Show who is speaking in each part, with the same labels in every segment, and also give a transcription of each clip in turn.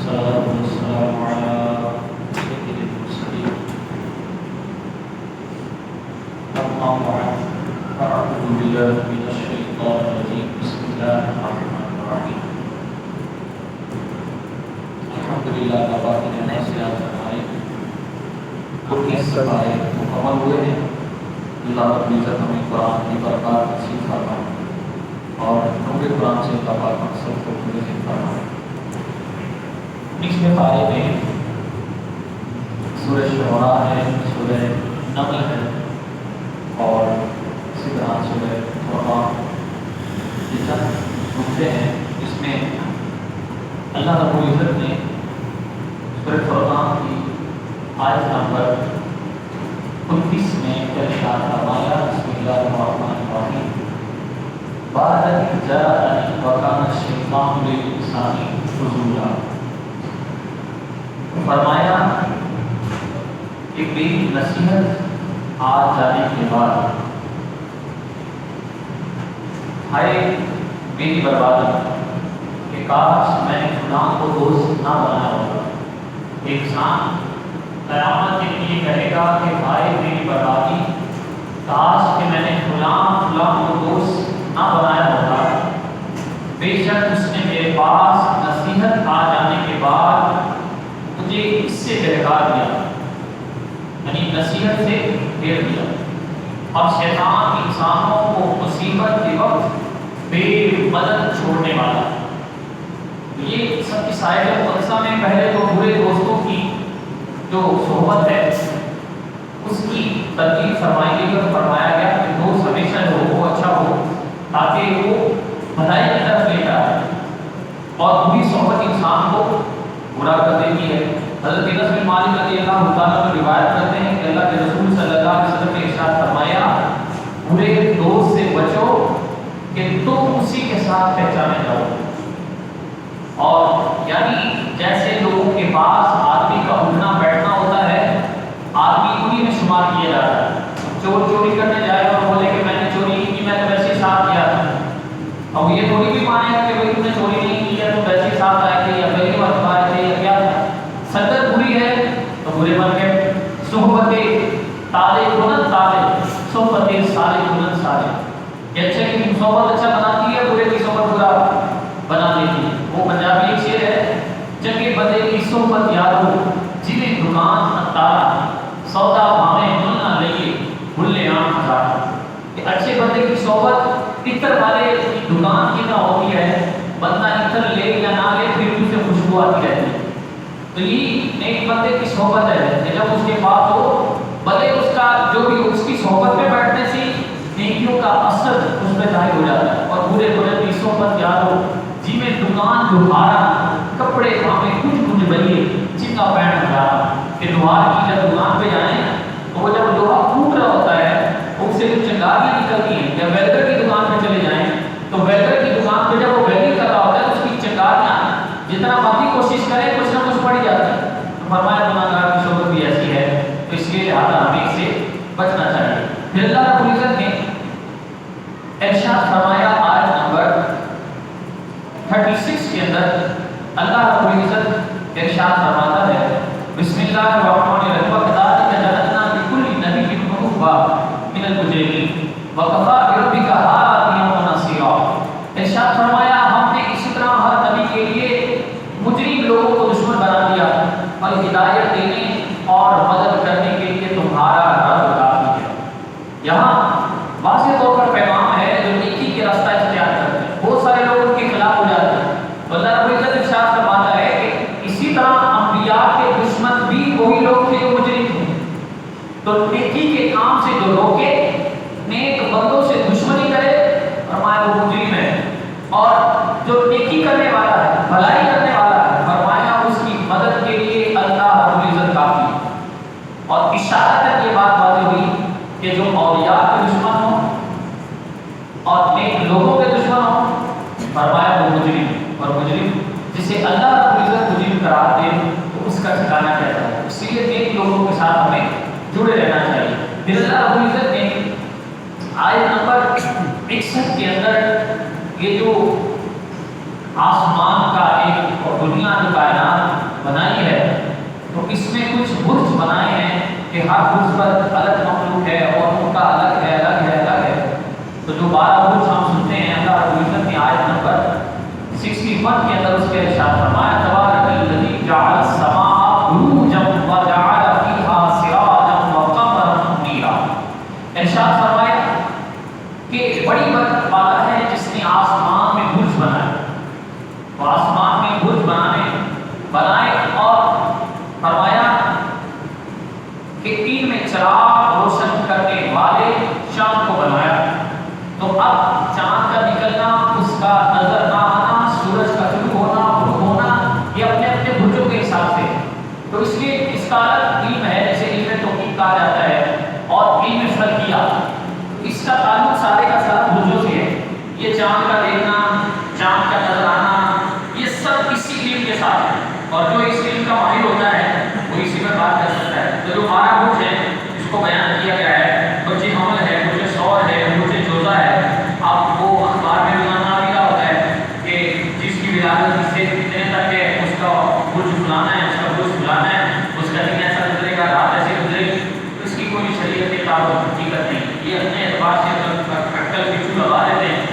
Speaker 1: والصلاة والسلام على سيد المرسلين أما بعد فأعوذ بالله من الشيطان الرجيم بسم الله الرحمن الرحيم الحمد لله تبارك وتعالى اپنی صفائے مکمل ہوئے ہیں. اللہ رب العزت ہمیں قرآن کی برکات نصیب فرمائے اور نور قرآن سے اللہ پاک مقصد کو پورے فرمائے. اس میں پارے میں سورہ شعراء ہے, سورہ نمل ہے اور اسی طرح سورہ فرقان یہ چند نقطے ہیں. اس میں اللہ رب العزت نے سورہ فرقان کی آیت نمبر 29 میں ارشاد فرمایا بسم اللہ الرحمن الرحیم بعد اذ جاءنی وکان الشیطان للانسان خذولا. فرمایا کہ میری نصیحت آ جانے کے بعد ہائے میری بربادی کہ کاش میں نے فلاں کو دوست نہ بنایا ہوگا. ایک انسان قیامت کے لیے کہے گا کہ بھائی میری بربادی کاش کہ میں نے فلاں کو دوست نہ بنایا ہوتا. بے شک اس نے میرے پاس نصیحت آ جانے کے بعد مجھے اس سے بہکار دیا, یعنی نصیحت سے پھیر دیا. اور شیطان انسانوں کو مصیبت کے وقت بے مدد چھوڑنے والا. یہ سب کی صاحب مقدسہ میں پہلے تو برے دوستوں کی جو صحبت ہے اس کی ترتیب فرمائی گئی اور فرمایا گیا کہ دوست ہمیشہ جو ہو وہ اچھا ہو تاکہ وہ بھلائی کی طرف لے جائے, اور بری صحبت انسان کو برا کر دیتی ہے. حضرت انس بن مالک رضی اللہ تعالیٰ عنہ روایت کرتے ہیں کہ اللہ کے رسول صلی اللہ علیہ وسلم نے ارشاد فرمایا برے دوست سے بچو کہ تم اسی کے ساتھ پہچانے جاؤ. اور یعنی جیسے لوگوں کے پاس آدمی کا اٹھنا بیٹھنا ہوتا ہے آدمی انہی میں شمار کیا جاتا ہے. چور چوری کرنے جائے اور بولے کہ میں نے چوری نہیں کی, میں تو ویسے ہی ساتھ کیا تھا. اب یہ تھوڑی بھی مانے گا کہ بھائی تم نے چوری نہیں کی ہے تو ویسے ہی ساتھ آئے تھے یا پہلی بار آئے تھے یا کیا تھا. صدر بری ہے تو برے بن گئے. صحبت تالے کنن تالے صحبت سالے کنن سالے. یہ اچھا کہ صحبت اچھا بناتی ہے, برے کی صحبت برا بنا دیتی ہے. وہ پنجابی ایک شعر ہے چنگے بندے کی صحبت یارو جنہیں دکان تارا سودا بھاویں مل نہ لئیے بھلے آنکھ جاتا. کہ اچھے بندے کی صحبت عطر والے دکان کی نہ ہوتی ہے, بندہ عطر لے یا نہ لے پھر بھی اسے خوشبو آتی رہتی ہے. تو یہ نیک بندے کی صحبت ہے کہ جب اس کے پاس ہو بھلے اس کا جو بھی اس کی صحبت میں بیٹھنے سے نیکیوں کا اثر اس میں ظاہر ہو جاتا ہے. اور برے برے کی صحبت یارو جی میں دکان دھارا کپڑے ہمیں کچھ کچھ بلیے جن کا پینٹ ہزارا. کہ لوہار کی جب دکان پہ جائیں تو وہ جب لوہا پھوٹ رہا ہوتا ہے اس سے کچھ چنگاریاں نکلتی ہیں. یا ویلڈر کی دکان پہ چلے جائیں تو ویلڈر کی دکان پہ جب وہ ویلڈنگ کر رہا ہوتا ہے اس کی چنگاریاں جتنا باقی کوشش کرے کچھ نہ کچھ پڑ جاتی ہے. تو فرمایا گناہگار کی صحبت بھی ایسی ہے تو اس لیے لہٰذا ہمیں اس سے بچنا چاہیے. پھر اللہ رب العزت نے ارشاد فرمایا آیت نمبر 36 کے اندر اللہ رب العزت ارشاد فرماتا ہے بسم اللہ الرحمن الرحیم وَكَذَلِكَ جَعَلْنَا لِكُلِّ نَبِيٍّ عَدُوًّا مِنَ الْمُجْرِمِينَ وَكَفَىٰ بِرَبِّكَ هَادِيًا وَنَصِيرًا. ارشاد فرمایا ہم نے اسی طرح ہر نبی کے لیے مجرم لوگوں کو دشمن بنا دیا اور ہدایت دینے اور مدد کرنے کے لیے تمہارا رب کافی ہے. یہاں واضح طور پر پیغام ہے جو نیکی کے راستہ اختیار کرتے ہیں بہت سارے لوگ ان کے خلاف ہو جاتے ہیں. تو اللہ رب العزت ارشاد فرماتا ہے کہ اسی طرح انبیاء کے دشمن بھی وہی لوگ تھے جو مجرم تھے. تو نیکی کے کام سے جو روکے نیک بندوں سے دشمنی کرے فرمایا وہ مجرم ہے. اور جو نیکی کرنے والا ہے بھلائی کرنے والا ہے فرمایا اس کی مدد کے لیے اللہ رب العزت کافی. اور اشارہ تک یہ بات واضح ہوئی کہ جو اولیاء کے ہر برج پر الگ مخلوق ہے اور ان کا الگ ہے الگ ہے الگ ہے. تو جو 12 برج ہم سنتے ہیں اللہ رب العزت نے آیت نمبر 61 کے اندر اس کے ارشاد فرمایا تبارک الذی جعل السماء بروجا وجعل فیہا سراجا وقمرا منیرا. ارشاد فرمایا کہ بڑی برکت والا ہے جس نے آسمان میں برج بنائے. تو آسمان میں برج بنائے اور فرمایا کہ ان میں چراغ روشن کرنے والے چاند کو بنایا. تو اب چاند کا نکلنا، اس کا نظر نہ آنا، سورج کا طلوع ہونا غروب ہونا، یہ اپنے اپنے برجوں کے حساب سے. تو اس لیے اس کا الگ علم ہے جسے علم توقیق کہا جاتا ہے اور علم فلکیہ. اس کا تعلق سارے کا سارا برجوں سے ہے. یہ چاند کا دیکھنا، چاند کا نظر آنا، یہ سب اسی علم کے ساتھ ہے. اور جو اس علم کا ماہر ہوتا ہے وہ اسی پر بات کر سکتا ہے. تو جو 12 برج ہے اس کو بیان کیا گیا ہے. برج حمل ہے، برج ثور ہے، برج جوزا ہے. آپ کو اخبار میں بھی نام لکھا ہوتا ہے کہ جس کی ولادت سے کتنے تک ہے اس کا برج فلانا ہے، اس کا برج فلانا ہے، اس کا دن ایسا گزرے گا، رات ایسے گزرے گی. اس کی کوئی شریعت کے تعلق حقیقت نہیں. یہ اپنے اعتبار سے کٹل بچو لگا لیتے ہیں،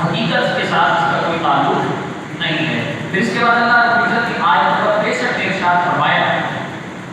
Speaker 1: حقیقت کے ساتھ اس کا کوئی تعلق نہیں ہے. پھر اس کے بعد اللہ رب العزت کی آیت پر 63 میں ارشاد فرمایا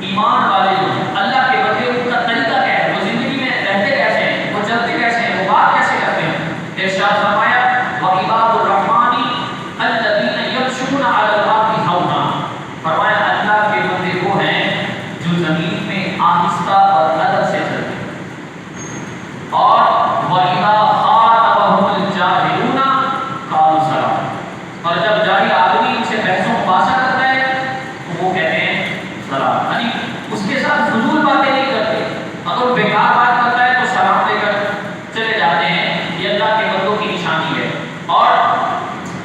Speaker 1: ایمان والے لوگ اللہ کے بندے ان کا طریقہ کیا ہے، وہ زندگی میں رہتے کیسے ہیں، وہ چلتے کیسے ہیں، وہ بات کیسے کرتے ہیں. ارشاد فرمایا وعباد الرحمن الذین یمشون علی الارض ہونا. فرمایا اللہ کے بندے وہ ہیں جو زمین میں آہستہ اور ادب سے چلتے ہیں. اور وَإِذَا خَاطَبَهُمُ الْجَاهِلُونَ قَالُوا سَلَامًا. اور جب جاہل آدمی ان سے بحث و مباحثہ کرتا ہے تو وہ کہتے ہیں سلام. یعنی اس کے ساتھ فضول باتیں نہیں کرتے. اگر وہ بیکار بات کرتا ہے تو سلام دے کر چلے جاتے ہیں. یہ اللہ کے بندوں کی نشانی ہے. اور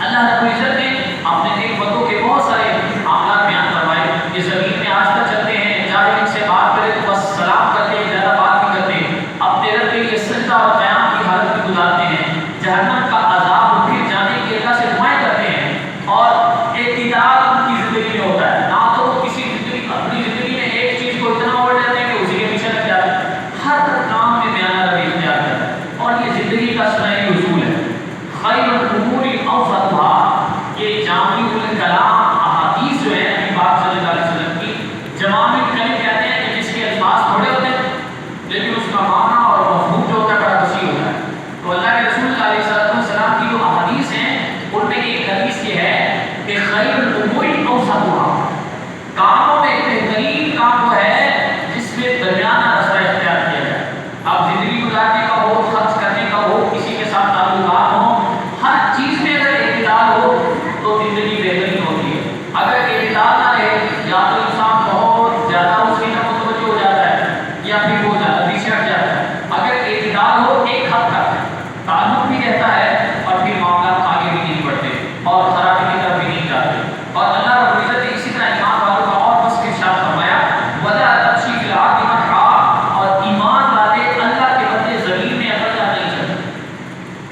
Speaker 1: اللہ رب العزت نے اپنے نیک بندوں کے بہت سارے معاملات بیان فرمائے. یہ زمین میں آج تک چلتے ہیں، جاہل ان سے بات کرے تو بس سلام کرتے ہیں، زیادہ بات نہیں کرتے. اپنے رب کے لیے سجدہ اور قیام کی حالت میں گزارتے ہیں. جہنم کا عذاب پھر جانے کی اللہ سے دعائیں کرتے ہیں. اور اعتدال ان کی زندگی میں ہوتا ہے. نہ تو وہ کسی اپنی زندگی میں ایک چیز کو اتنا اوڑھ لیتے ہیں کہ اسی کے پیچھے لگ جاتے ہیں. ہر کام میں بیان روی اختیار کرتا ہے. اور یہ زندگی کا سنہری اصول ہے. خیر الامور اوسطها. یہ جامع الکلام احادیث جو ہے نبی پاک صلی اللہ علیہ وسلم کی جوامع الکلم کہتے ہیں کہ جس کے الفاظ تھوڑے ہوتے ہیں لیکن اس کا معنی اور مفہوم جو ہوتا ہے بڑا وسیع ہوتا ہے. تو اللہ کے رسول علیہ السلام کی جو احادیث ہیں ان میں ایک حدیث یہ ہے کہ خیر الامور اوسطها. کاموں میں بہترین کام وہ ہے جس میں درمیانہ راستہ اختیار کیا جائے. اب زندگی گزارنے کا ہو، خرچ کرنے کا ہو، کسی کے ساتھ تعلقات ہوں، ہر چیز میں اگر اعتدال ہو تو زندگی بہترین ہوتی ہے. اگر اعتدال نہ رہے یا تو انسان بہت زیادہ اس کی طرف متوجہ ہو جاتا ہے یا پھر وہ زیادہ پیچھے ہٹ جاتا ہے. اگر اعتدال ہو ایک حد تک تعلق بھی رہتا ہے اور پھر معاملات آگے بھی نہیں بڑھتے اور خرابی کی طرف بھی نہیں جاتے. اور اللہ رب العزت نے اسی طرح ایمان والوں کا اور بس ارشاد فرمایا وَلَا تَمْشِ فِي الْأَرْضِ مَرْحًا. اور ایمان والے اللہ کے بندے زمین میں اکڑ نہیں چلتے.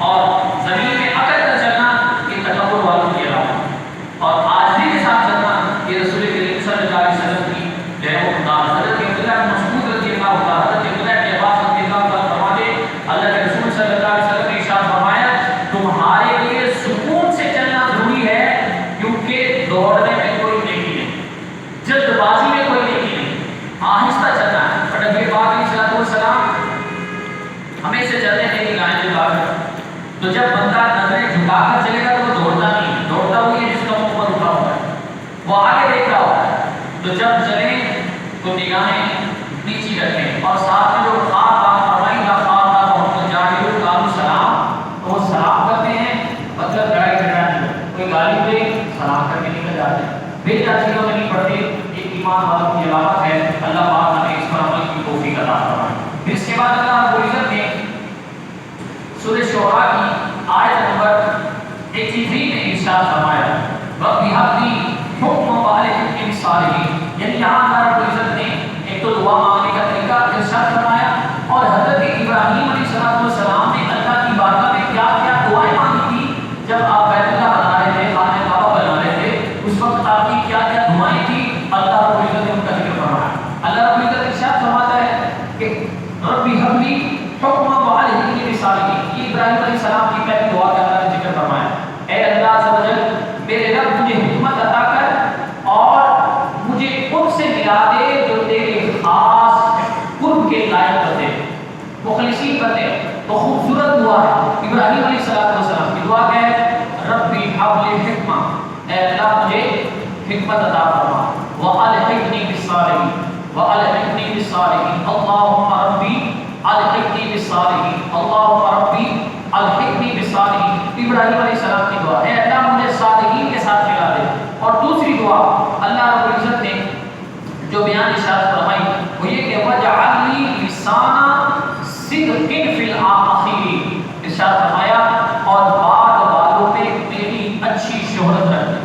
Speaker 1: اور زمین میں اکڑ کر چلنا یہ تکبر والوں کی علامت. اور عاجزی کے ساتھ چلنا یہ رسول کریم صلی اللہ علیہ وسلم کی جو ہے وہ خدمات. حضرت عبداللہ بن مسعود رضی اللہ عنہ، حضرت عبداللہ بن عباس رضی اللہ عنہ فرماتے اللہ کے رسول صلی اللہ علیہ وسلم نے ارشاد فرمایا تمہارے لیے سکون سے چلنا ضروری ہے کیونکہ دوڑنے میں کوئی نیکی نہیں، جلد بازی میں کوئی نیکی نہیں، آہستہ چلنا ہے. اور نبی پاک علیہ السلام ہمیں سے چلتے تھے کہ گائیں جھکا کر. تو جب بندہ نظریں جھکا کر چلے گا تو وہ دوڑتا نہیں، دوڑتا وہی ہے جس کا منہ پر اٹھا ہوا ہے، وہ آگے دیکھ رہا ہوتا ہے. تو جب چلیں تو نگاہیں نیچی رکھیں. اور ساتھ میں جو خواب بات فرمائی گا خواب کا بہت جاہل قالوا سلام، تو وہ سلام کرتے ہیں مطلب لڑائی جھگڑا نہیں. کوئی گالی دے سلام کر کے نکل جاتے ہیں، بے چیزوں میں نہیں پڑھتے. ایک ایمان والوں کی علامت ہے. اللہ پاک ہمیں اس پر عمل کی توفیق عطا فرمائے. پھر اس کے بعد اللہ رب العزت نے سورہ شعراء کی آیت نمبر 83 میں ارشاد فرمایا وَبِحَقِّ حُکْمُ وَعَلَيْهِ الصَّالِحِينَ. یعنی یہاں اللہ رب العزت نے ایک تو دعا مانگنے کا طریقہ ارشاد فرمایا اور حضرت ابراہیم علیہ السلام نے اللہ کی بارگاہ میں کیا کیا دعائیں مانگی تھی. جب آپ بیت اللہ بنا رہے تھے، خانہ کعبہ بنا رہے تھے، اس وقت آپ کی کیا کیا دعائیں تھی اللہ رب العزت نے ان کا ذکر فرمایا. اللہ رب العزت ارشاد فرماتا ہمت عطا فرما وَأَلْحِقْنِي بِالصَّالِحِينَ وَأَلْحِقْنِي بِالصَّالِحِينَ اللهم ربی الحقنی بالصالحین اللهم ربی الحقنی بالصالحین. ابراہیم علیہ السلام کی دعا، اے اللہ مجھے صالحین کے ساتھ ملا دے. اور دوسری دعا اللہ رب العزت نے جو بیان ارشاد فرمائی وہ یہ کہ وَجْعَلْ لِي لِسَانَ صِدْقٍ فِي الْآخِرِينَ. ارشاد فرمایا اور بعد والوں پہ میری اچھی شہرت رکھ دے.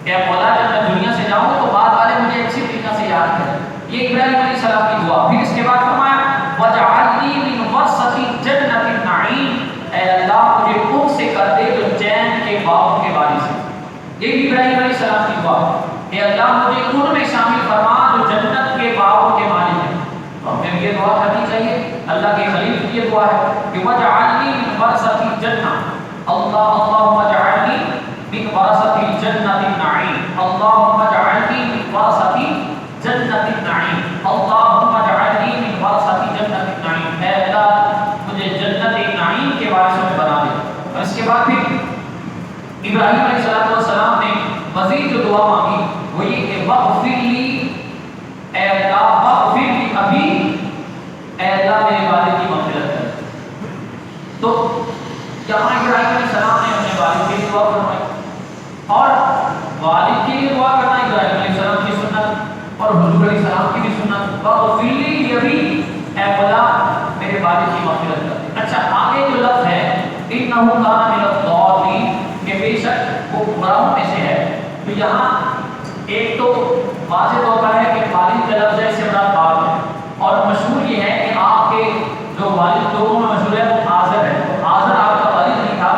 Speaker 1: کہ مولا جب میں دنیا سے جاؤں تو بعد والے مجھے اچھی طریقہ سے یاد کریں. یہ ابراہیم علیہ السلام کی دعا. پھر اس کے بعد فرمایا وَجْعَلْ لِي مِنْ وَرَثَةِ جَنَّةِ النَّعِيمِ. اے اللہ مجھے ان سے کر دے جو چین کے باغوں کے وارث ہیں. یہ ابراہیم علیہ السلام کی دعا. اے اللہ مجھے ان میں شامل فرما جو جنت کے باغوں کے مالک ہیں. اور ہمیں یہ دعا کرنی چاہیے. اللہ کے خلیل کی یہ دعا ہے کہ وَجْعَلْ لِي مِنْ وَرَثَةِ الْجَنَّةِ اللهم اجعلني من ورثة الجنة النعيم اللهم اجعلني من ورثة جنة النعيم اللهم اجعلني من ورثة جنة النعيم. اے اللہ مجھے جنت النعیم کے وارثوں میں بنا دے. اور اس کے بعد پھر ابراہیم علیہ السلام نے مزید جو دعا مانگی وہ یہ کہ وَاغْفِرْ لِي اے اللہ وَاغْفِرْ لِي ابھی اے اللہ میرے والد کی مغفرت کر. تو یہاں ابراہیم علیہ السلام نے اپنے والد کے لیے دعا فرمائی اور والد کے لیے دعا کرنا ابراہیم علیہ السلام کی سنت اور حضور علیہ السلام کی بھی سنت. وَاغْفِرْ لِي یہ بھی اے مولا میرے والد کی مغفرت کر. اچھا آگے جو لفظ ہے اِنَّهُ كَانَ مِنَ الضَّالِّينَ کہ بے شک وہ گمراہوں میں سے ہے. تو یہاں ایک تو واضح طور پر ہے کہ والد کا لفظ ہے اس سے مراد باپ ہے. اور مشہور یہ ہے کہ آپ کے جو والد لوگوں میں مشہور ہے وہ آزر ہے. آزر آپ کا والد نہیں تھا،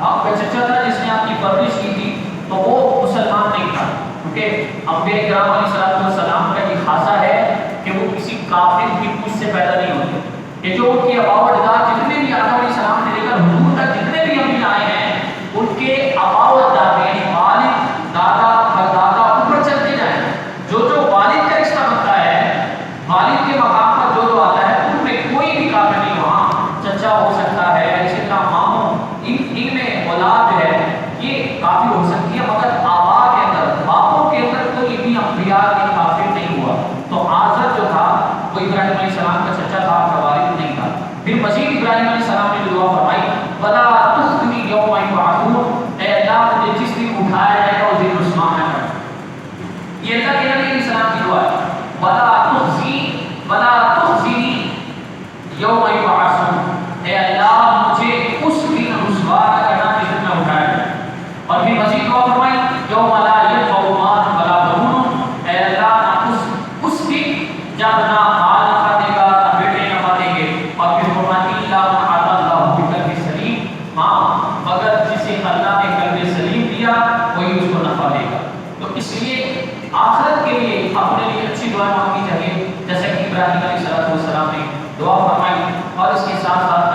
Speaker 1: آپ کا چچا تھا جس نے آپ کی پرورش کی تھی. تو وہ مسلمان نہیں تھا کیونکہ انبیاء کرام علیہ السلام کا یہ خاصہ ہے کہ وہ کسی کافر کی پوچھ سے پیدا نہیں ہوتے. یہ جو ان کی آباء و اجداد جتنے بھی آدم علیہ السلام سے لے کر حضور تک جتنے بھی انبیاء آئے ہیں ان کے آباء و اجداد یعنی والد دادا پردادا اوپر چلتے جائیں. جو والد کا رشتہ بنتا ہے والد کے مقام پر جو آتا ہے ان میں کوئی بھی کافر نہیں. وہاں چچا ہو سکتا ہے اسی طرح ماموں ان میں اولاد ہے یہ کافی ہو سکتی ہے مگر آبا کے اندر باپوں کے اندر کوئی بھی انبیاء کے کافر نہیں ہوا. تو آزر جو تھا وہ ابراہیم علیہ السلام کا چچا تھا، آپ کا والد نہیں تھا. پھر مزید ابراہیم علیہ السلام نے دعا فرمائی وَلَا تُخْزِنِي يَوْمَ يُبْعَثُونَ. اے اللہ مجھے جس دن اٹھایا جائے گا اس دن رسوا نہ کر. یہ اللہ کے نبی علیہ السلام کی دعا ہے وَلَا تُخْزِنِي يَوْمَ يُبْعَثُونَ. اے اللہ مجھے اس دن رسوا نہ کرنا جس دن میں اٹھایا جائے. اور پھر مزید دعا فرمائی یوم لا ينفع مال ولا بنون. اے اللہ اس دن جب نہ مال نفع دے گا نہ بیٹے نفع دیں گے. اور پھر فرمایا الا من عطا اللہ بقلب سلیم مگر جسے اللہ نے قلب سلیم دیا وہی اس کو نفع دے گا. تو اس لیے آخرت کے لیے اپنے لیے اچھی دعا مانگنی چاہیے جیسا کہ ابراہیم علیہ السلام نے دعا فرمائی. اور اس کے ساتھ ساتھ